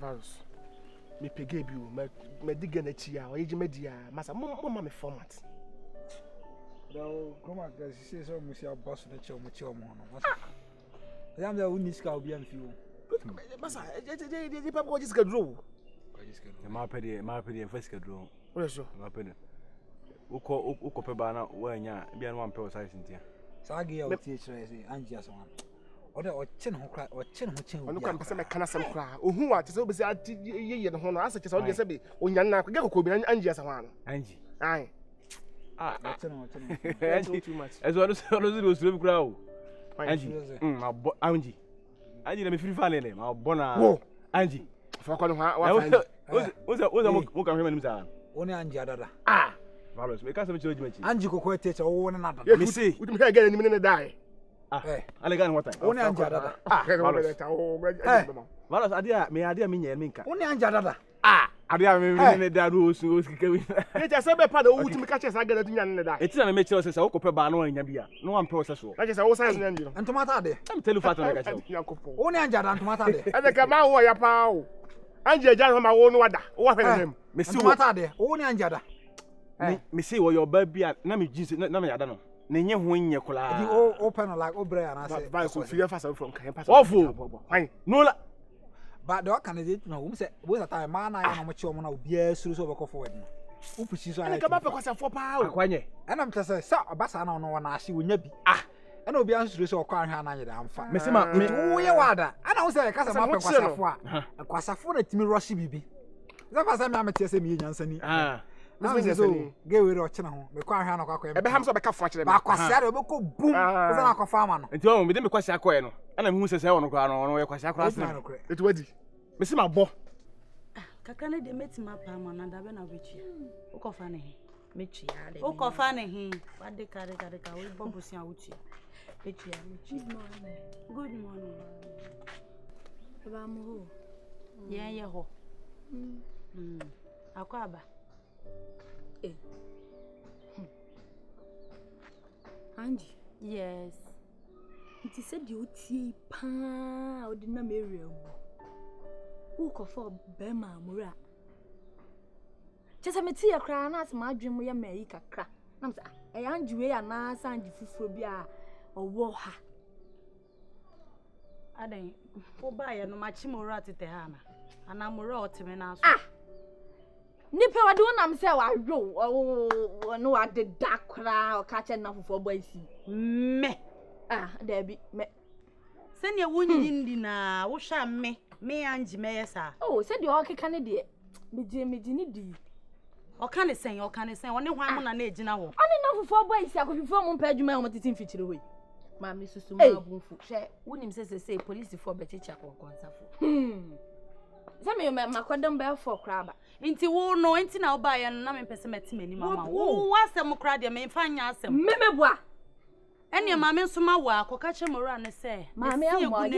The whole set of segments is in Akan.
Virus. Me pege bi o, me diga na chia, o yeji media, masa mo me format. Dawo come on guys, say so mo sia boss na che mo no. Masa. Yam da uni ska obi am fi o. Masa, je papa ko jiska draw. Ma pede first draw. O so. Ma pede. Uko pe ba na wa nya bia no ampe o size ntia. Sa ge ya o tie chere say anji asoma. O de o che ne ho chen o. Onu kan pese me kana sam kra. Ohu a te se obesi ye ne ho no asa che se o de se be onyan na ga ko bi anji asoma no. Anji. Ai. Anji too much. Eso do sure kra o. Anji. Ma bo Anji. Anji na me free fan le ma bo na. Anji. Fa ko no ha wa fa. Oza mo kan hwema nim sa. Oni anji adada. Valos, me ka se me chiro jimachi. Anji kokko tie che wo ne na dada. Me say. Utim ha ga ni ne dai. Ale ga what time? Oni anji adada. Valos adia me nya me nka. Oni anji adada. Adia me ne da ro so kike wi. Ne je se be pa da utim ka che sa ga da tunya ne dai. Eti na me chiro se wo kope ba na anya bia. No ampe o se so. Na je se wo size ne anji no. Ntoma ta de. Am tell you fat na ka chiro. Oni anji adada ntoma ta de. E de ka ma wo ya pa o. Anji eja no ma wo no wada. Wo fa ne. Me si ntoma ta de. Oni anji adada. Me say wo your baby na me jeans na me yada no. Na nye ho nye kula. Di open like obre ana say. Ba so fear fast from kan pass. Awful. No la. But the candidate no we say we that time man na no mo chi omo na obi asuru so be ko forward no. Wo pushi so ai. Ka ba pe kwasa for pa o. Akwanye. Ana mte say sa obasa na no na ahye wonya bi. Ana obi asuru so ko ahwe ana nyeda amfa. Me say ma me wo ye wada. Ana wo say ka say ma pe kwasafo a. Kwasafo na timi rush bibi. Za fa say me amete say me nyansani. Na me so ge we ro chena ho. Me ko ahwe ana ko akọ. E be ham so be ka fo chire me. Ba kwasa re be ko boom. Wo say na ko fa ma no. Enti o me de me kwasa akọ no. Ana me hu sese wono kwa no ye kwasa akọ asem. Etu wadi. Me say ma bo. Kaka ne de metima pa ma na da be na wechi. Uko fa ne he. Mechi ya de. Uko fa ne he. Wa de kare ka we bobusi a wuchi. Mechi ya mechi. Good morning. Baba mo ho. Ye ho. Akwa aba. Anji. Yes. It said you tie pa o de na me rewu. Uko for bema mura. Chese me tie kra na asema adwen mo ye mai kakra. Na me say e Anji we ya na Anji fufuro bi a owo ha. Adan wo ba ye no machi mura tete ha na. Ana mura otime na so. Nipa wade wonam say wa wo no wade dakra o ka che na fufuro bo isi. Me. There be me. Send your wunyi ndi na wo hwa me Anji me yesa. Oh, said you okay kan de. Me ni di. O kan sen, one hwan mo na na ejina ho. Ani na fufuro bo isi akofifo mo mpa adwuma o motiti mfikyire hoi. Ma me susu ma abunfu. Hwe, wonim se police for bechicha kwansafo. Say me makodam be for kraba. Nti wo no nti na wo ba ye no na me pese metime ni mama. Wo asem kra de me mfa nya asem. Memebua. Ene ma me nso ma wa akoka che mora ne se. Ma me amwa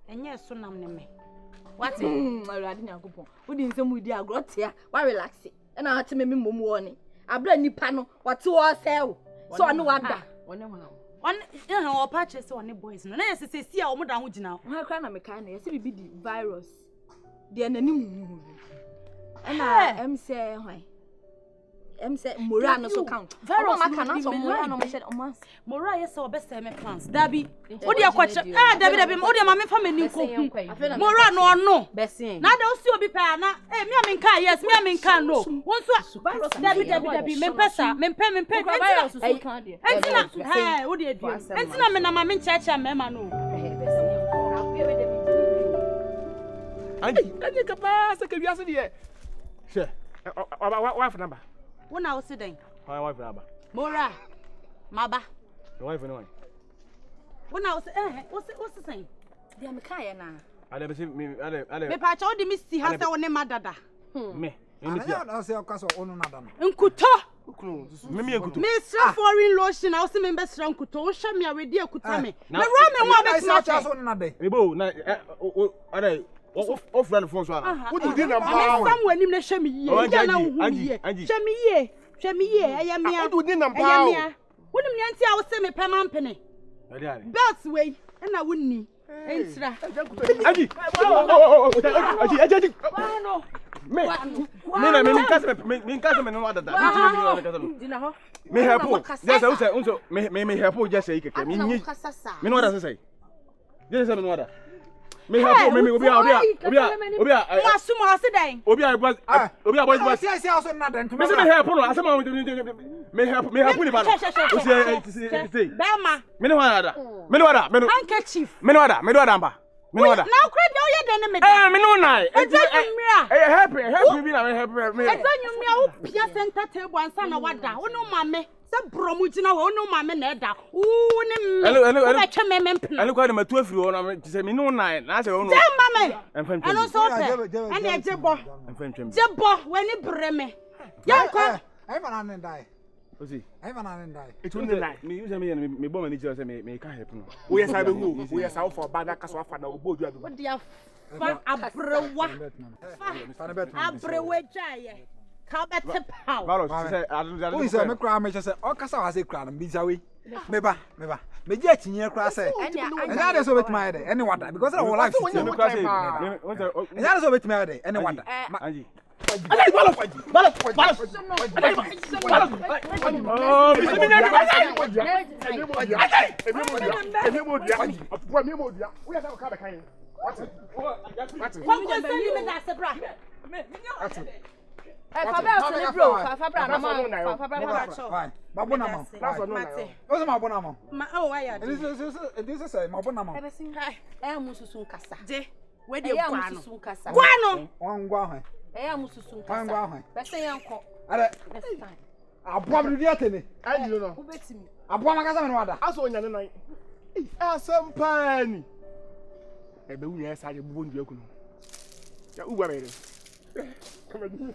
enye so nam ne me. What? Awurade Nyankopon. Wodi nsem wudi agrotia, wa relax. Na hate me momu woni. Abra nipa no, wate wo sel. So ane wada. Wone hona. On o pa che se one boys no. Na yesese si a wo da ho gina. Ha kra na me kan na yesi bibi di virus. De na ni mu. Na em say hwan. Em say mora no so count. Virus maka na so mora no mo shed omas. Mora yes o be say me plans. Dabi. Odi akwache. Dabi odi ma me fa mani nko. Mora no no. Besin. Na da osi obi pa na me a me nka yes, me a me nka no. Won so dabi me pesa, me mpe. Virus so kan de. Entina odi adua. Entina me na ma me nchacha me ma no. Anji kapasa ka wiase de. She. Wife number. Wona wo sidan. Why wife number? Mora. Maba. Your wife no one. Wona wo wo sisan. Dia me kan ye na. Ale be say me ale. Me pa cha odi mi si ha se woni madada. Me. Ana na say okaso onu nada no. Nkuto. Me nkuto. Me sra foreign lotion na wo se me be sra nkuto. Wo hwa me awedi akuta me. Me ro me wa be tina cha so nada. Ebo na ale off run phone so ana. Wo di na me pa. sam wanim na hwa me yie. Ja na wo yie. Hwa me yie. Aya me a. Wo di na pa. Wonim ne anti a wo se me pema mpene. Ale. Belt way na wonni. Entra. Aji. Aji. Wano. Me casa me no ada da. Dina ho. Me help. Just unso me help just say keke. Me no ada say. Just say me no ada. Me help me obi Masuma asidan. Obi boys. See also na den to me say me help no asema me help ni ba no. O say Bema. Me no ada. Me no ada. Handkerchief. Me no ada mba. Me no ada. Now credit o ye den me. Me no nai. Help Be na help me. Ezanyumia o pia center table ansa na wada. Wo no mame. Se bromu gina wo no mame na eda. Wo ne me. Wo twa me mpena. Ele kwa de matu afiri wo na se me no nai na se wo no. Se mame. Enfam. Ano so pe. Ani ejebo. Jebo wani breme. Yanko. Ai fa na ne dai. Osi. Ai fa na ne dai. Etu ne nai. Me use me bo mani jira se me ka help no. Wo yes abe hu. Wo yes awo for bad aka so afa na obo odu adu. Wo dia fa abrewa. Abrewa jaye. Ka bete pow. Varo se o se me kra me se o kasa wa se kra na bi jawe. Me ba. Me je atinye kra se. Enya de so betima ya de. Any wonder because I will life. Enya de so betima ya de. Any wonder. Anji. Eya mususun kasa. Bese yanko. Are. Aboa bi dia tene. Ayi no. Ubetimi. Aboa makasa me no wada. Aso onya ne nan. Asampani. Ebe wunya sa je bubo ndu akunu. Ya ugwa mere. Come on.